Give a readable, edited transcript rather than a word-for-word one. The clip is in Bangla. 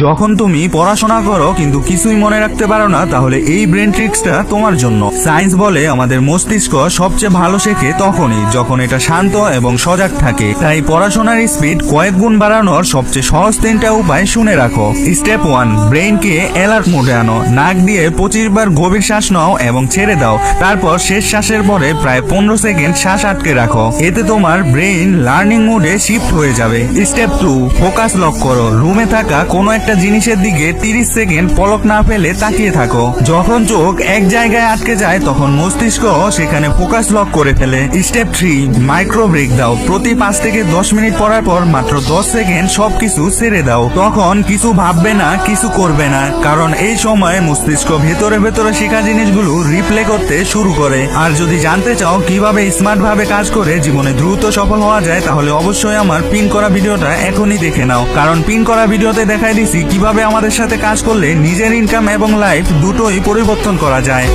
যখন তুমি পড়াশোনা করো কিন্তু কিছুই মনে রাখতে পারো না, তাহলে এই ব্রেন ট্রিক্সটা তোমার জন্য। সায়েন্স বলে আমাদের মস্তিষ্ক সবচেয়ে ভালো শেখে তখনই যখন এটা শান্ত এবং সজাগ থাকে। তাই পড়াশোনার স্পিড কয়েক গুণ বাড়ানোর সবচেয়ে সহজ 3টা উপায় শুনে রাখো। স্টেপ 1, ব্রেইনকে অ্যালার্ট মোডে আনো। নাক দিয়ে 25 বার গভীর শ্বাস নাও এবং ছেড়ে দাও। তারপর শেষ শ্বাসের পরে প্রায় 15 সেকেন্ড শ্বাস আটকে রাখো। এতে তোমার ব্রেইন লার্নিং মোডে শিফট হয়ে যাবে। স্টেপ 2, ফোকাস লক করো। রুমে থাকা কোনো একটা জিনিসের দিকে 30 সেকেন্ড পলক না ফেলে তাকিয়ে থাকো। যখন চোখ এক জায়গায় আটকে যায় তখন মস্তিষ্ক সেখানে ফোকাস লক করে ফেলে। স্টেপ 3, মাইক্রো ব্রেক দাও। প্রতি 5 থেকে 10 মিনিট পড়ার পর মাত্র 10 সেকেন্ড সবকিছু ছেড়ে দাও। তখন কিছু ভাববে না, কিছু করবে না, কারণ এই সময় মস্তিষ্ক ভেতরে ভেতরে শেখা জিনিসগুলো রিপ্লে করতে শুরু করে। আর যদি জানতে চাও কিভাবে স্মার্ট ভাবে কাজ করে জীবনে দ্রুত সফল হওয়া যায়, তাহলে অবশ্যই আমার পিন করা ভিডিওটা এখনই দেখে নাও। কারণ পিন করা ভিডিওতে দেখাই দিছি কিভাবে আমাদের সাথে কাজ করলে নিজের ইনকাম এবং লাইফ দুটোই পরিবর্তন করা যায়।